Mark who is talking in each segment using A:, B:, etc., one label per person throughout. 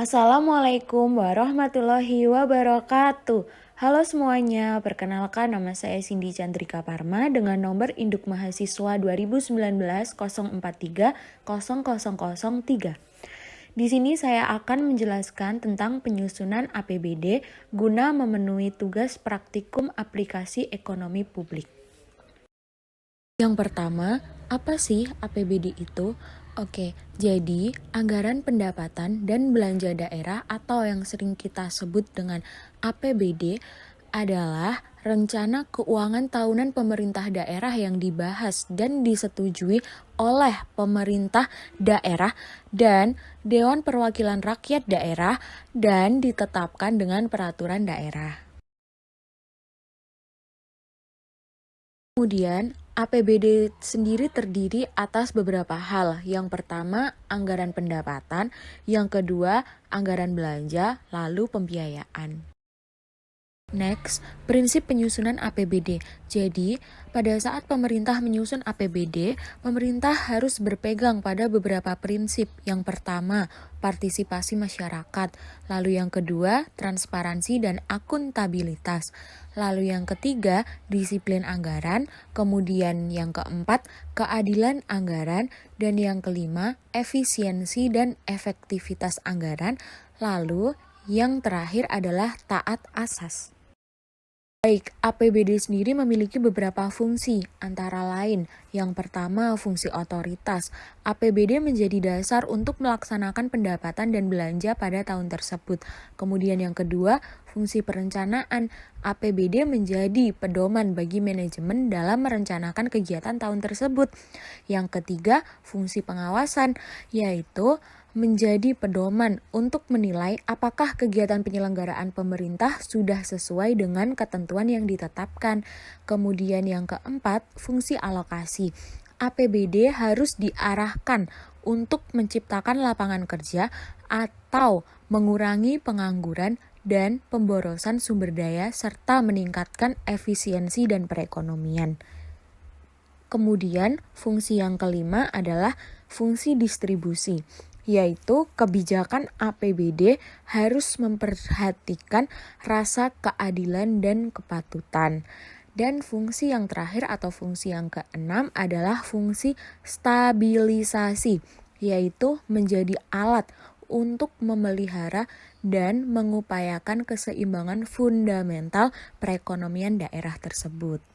A: Assalamualaikum warahmatullahi wabarakatuh. Halo semuanya, perkenalkan nama saya Cindy Chandrika Parma dengan nomor induk mahasiswa 2019-043-00003. Di sini saya akan menjelaskan tentang penyusunan APBD guna memenuhi tugas praktikum aplikasi ekonomi publik. Yang pertama, apa sih APBD itu? Oke, jadi anggaran pendapatan dan belanja daerah atau yang sering kita sebut dengan APBD adalah rencana keuangan tahunan pemerintah daerah yang dibahas dan disetujui oleh pemerintah daerah dan Dewan Perwakilan Rakyat Daerah dan ditetapkan dengan peraturan daerah. Kemudian, APBD sendiri terdiri atas beberapa hal. Yang pertama, anggaran pendapatan. Yang kedua, anggaran belanja, lalu pembiayaan. Next, prinsip penyusunan APBD. Jadi, pada saat pemerintah menyusun APBD, pemerintah harus berpegang pada beberapa prinsip. Yang pertama, partisipasi masyarakat. Lalu yang kedua, transparansi dan akuntabilitas. Lalu yang ketiga, disiplin anggaran. Kemudian yang keempat, keadilan anggaran. Dan yang kelima, efisiensi dan efektivitas anggaran. Lalu yang terakhir adalah taat asas. Baik, APBD sendiri memiliki beberapa fungsi, antara lain yang pertama fungsi otoritas. APBD menjadi dasar untuk melaksanakan pendapatan dan belanja pada tahun tersebut. Kemudian yang kedua, fungsi perencanaan. APBD menjadi pedoman bagi manajemen dalam merencanakan kegiatan tahun tersebut. Yang ketiga, fungsi pengawasan, yaitu menjadi pedoman untuk menilai apakah kegiatan penyelenggaraan pemerintah sudah sesuai dengan ketentuan yang ditetapkan. Kemudian yang keempat, fungsi alokasi. APBD harus diarahkan untuk menciptakan lapangan kerja atau mengurangi pengangguran dan pemborosan sumber daya serta meningkatkan efisiensi dan perekonomian. Kemudian, fungsi yang kelima adalah fungsi distribusi, yaitu kebijakan APBD harus memperhatikan rasa keadilan dan kepatutan. Dan fungsi yang terakhir atau fungsi yang keenam adalah fungsi stabilisasi, yaitu menjadi alat untuk memelihara dan mengupayakan keseimbangan fundamental perekonomian daerah tersebut.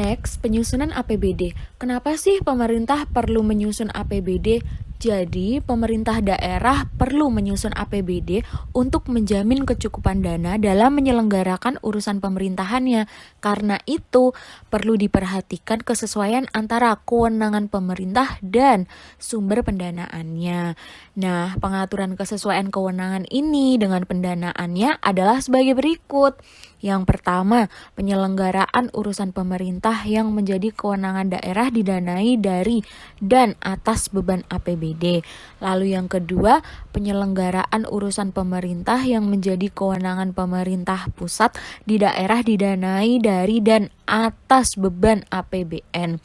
A: Next, penyusunan APBD. Kenapa sih pemerintah perlu menyusun APBD? Jadi, pemerintah daerah perlu menyusun APBD untuk menjamin kecukupan dana dalam menyelenggarakan urusan pemerintahannya. Karena itu, perlu diperhatikan kesesuaian antara kewenangan pemerintah dan sumber pendanaannya. Nah, pengaturan kesesuaian kewenangan ini dengan pendanaannya adalah sebagai berikut. Yang pertama, penyelenggaraan urusan pemerintah yang menjadi kewenangan daerah didanai dari dan atas beban APBD. Lalu yang kedua, penyelenggaraan urusan pemerintah yang menjadi kewenangan pemerintah pusat di daerah didanai dari dan atas beban APBN.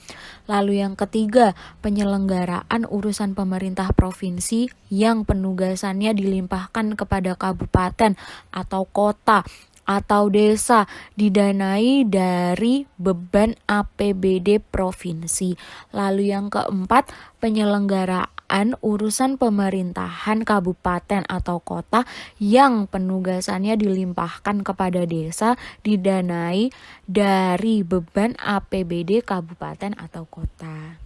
A: Lalu yang ketiga, penyelenggaraan urusan pemerintah provinsi yang penugasannya dilimpahkan kepada kabupaten atau kota atau desa didanai dari beban APBD provinsi. Lalu yang keempat, penyelenggaraan urusan pemerintahan kabupaten atau kota yang penugasannya dilimpahkan kepada desa didanai dari beban APBD kabupaten atau kota.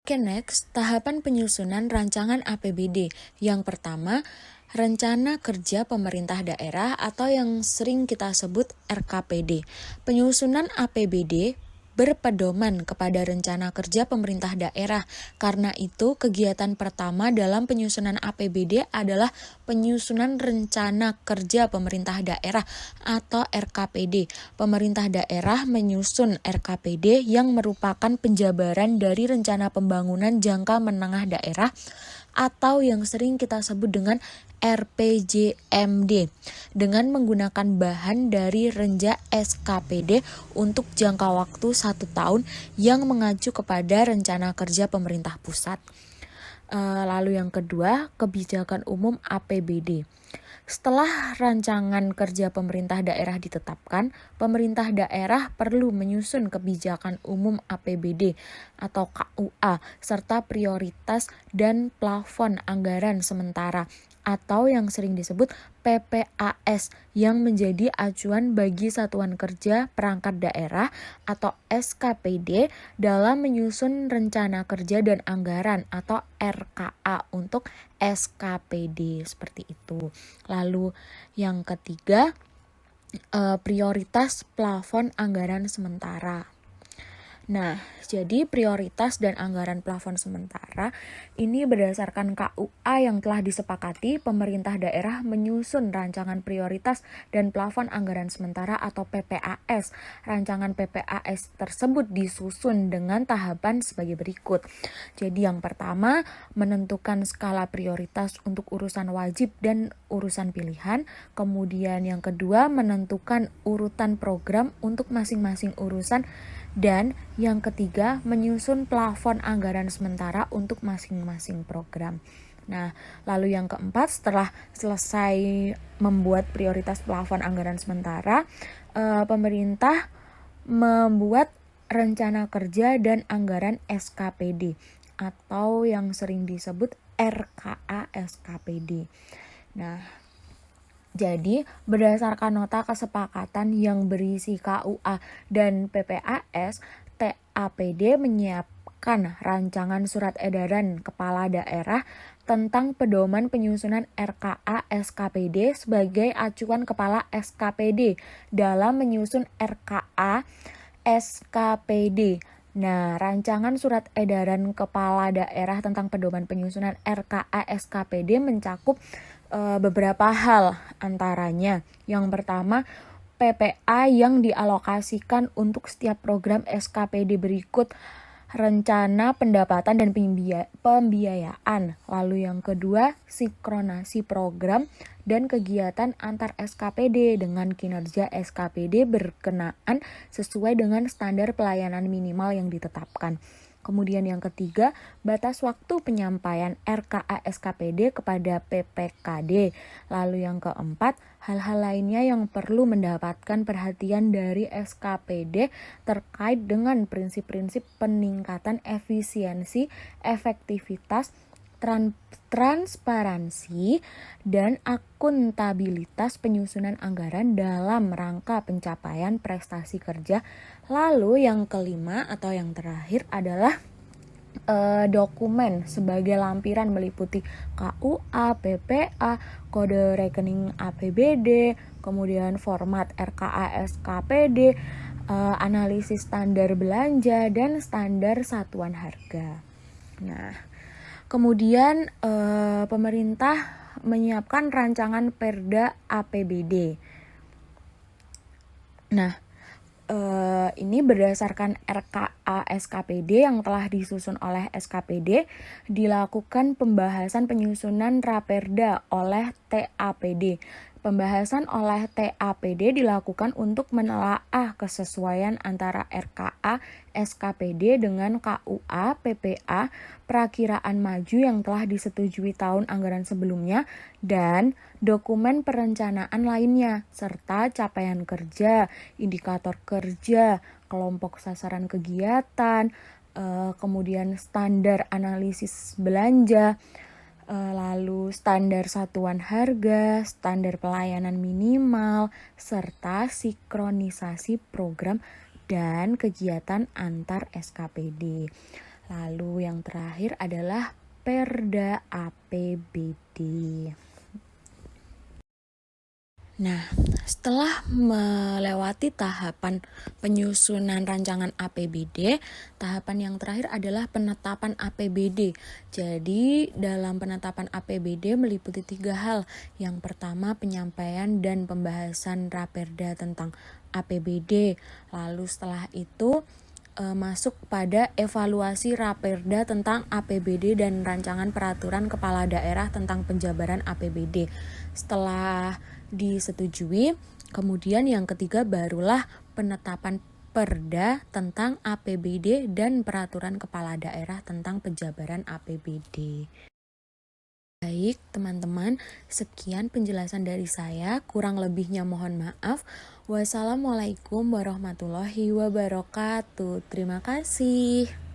A: Oke, next, tahapan penyusunan rancangan APBD. Yang pertama, Rencana Kerja Pemerintah Daerah atau yang sering kita sebut RKPD. Penyusunan APBD berpedoman kepada rencana kerja pemerintah daerah. Karena itu, kegiatan pertama dalam penyusunan APBD adalah penyusunan rencana kerja pemerintah daerah atau RKPD. Pemerintah daerah menyusun RKPD yang merupakan penjabaran dari rencana pembangunan jangka menengah daerah atau yang sering kita sebut dengan RPJMD dengan menggunakan bahan dari Renja SKPD untuk jangka waktu 1 tahun yang mengacu kepada rencana kerja pemerintah pusat. Lalu yang kedua, kebijakan umum APBD. Setelah rancangan kerja pemerintah daerah ditetapkan, pemerintah daerah perlu menyusun kebijakan umum APBD atau KUA serta prioritas dan plafon anggaran sementara atau yang sering disebut PPAS yang menjadi acuan bagi satuan kerja perangkat daerah atau SKPD dalam menyusun rencana kerja dan anggaran atau RKA untuk SKPD seperti itu. Lalu yang ketiga, prioritas plafon anggaran sementara. Nah, jadi prioritas dan anggaran plafon sementara ini berdasarkan KUA yang telah disepakati, pemerintah daerah menyusun rancangan prioritas dan plafon anggaran sementara atau PPAS. Rancangan PPAS tersebut disusun dengan tahapan sebagai berikut. Jadi yang pertama, menentukan skala prioritas untuk urusan wajib dan urusan pilihan. Kemudian yang kedua, menentukan urutan program untuk masing-masing urusan. Dan yang ketiga, menyusun plafon anggaran sementara untuk masing-masing program. Nah, lalu yang keempat, setelah selesai membuat prioritas plafon anggaran sementara, pemerintah membuat rencana kerja dan anggaran SKPD atau yang sering disebut RKA SKPD. Nah, jadi, berdasarkan nota kesepakatan yang berisi KUA dan PPAS, TAPD menyiapkan rancangan surat edaran kepala daerah tentang pedoman penyusunan RKA SKPD sebagai acuan kepala SKPD dalam menyusun RKA SKPD. Nah, rancangan surat edaran kepala daerah tentang pedoman penyusunan RKA SKPD mencakup beberapa hal, antaranya yang pertama, PPA yang dialokasikan untuk setiap program SKPD berikut rencana pendapatan dan pembiayaan. Lalu yang kedua, sinkronasi program dan kegiatan antar SKPD dengan kinerja SKPD berkenaan sesuai dengan standar pelayanan minimal yang ditetapkan. Kemudian yang ketiga, batas waktu penyampaian RKA SKPD kepada PPKD. Lalu yang keempat, hal-hal lainnya yang perlu mendapatkan perhatian dari SKPD terkait dengan prinsip-prinsip peningkatan efisiensi, efektivitas, transparansi, dan akuntabilitas penyusunan anggaran dalam rangka pencapaian prestasi kerja. Lalu yang kelima atau yang terakhir adalah dokumen sebagai lampiran meliputi KUA, PPA, kode rekening APBD, kemudian format RKA SKPD, analisis standar belanja, dan standar satuan harga. Nah, kemudian pemerintah menyiapkan rancangan Perda APBD. Nah, ini berdasarkan RKA SKPD yang telah disusun oleh SKPD, dilakukan pembahasan penyusunan Raperda oleh TAPD. Pembahasan oleh TAPD dilakukan untuk menelaah kesesuaian antara RKA SKPD dengan KUA PPA perakiraan maju yang telah disetujui tahun anggaran sebelumnya dan dokumen perencanaan lainnya serta capaian kerja, indikator kerja, kelompok sasaran kegiatan, kemudian standar analisis belanja, lalu standar satuan harga, standar pelayanan minimal, serta sinkronisasi program dan kegiatan antar SKPD. Lalu yang terakhir adalah Perda APBD. Nah, setelah melewati tahapan penyusunan rancangan APBD, tahapan yang terakhir adalah penetapan APBD. Jadi, dalam penetapan APBD meliputi 3 hal. Yang pertama, penyampaian dan pembahasan Raperda tentang APBD. Lalu setelah itu, masuk pada evaluasi Raperda tentang APBD dan rancangan peraturan kepala daerah tentang penjabaran APBD. Setelah disetujui, kemudian yang ketiga barulah penetapan Perda tentang APBD dan Peraturan Kepala Daerah tentang Penjabaran APBD. Baik, teman-teman, sekian penjelasan dari saya. Kurang lebihnya mohon maaf. Wassalamualaikum warahmatullahi wabarakatuh. Terima kasih.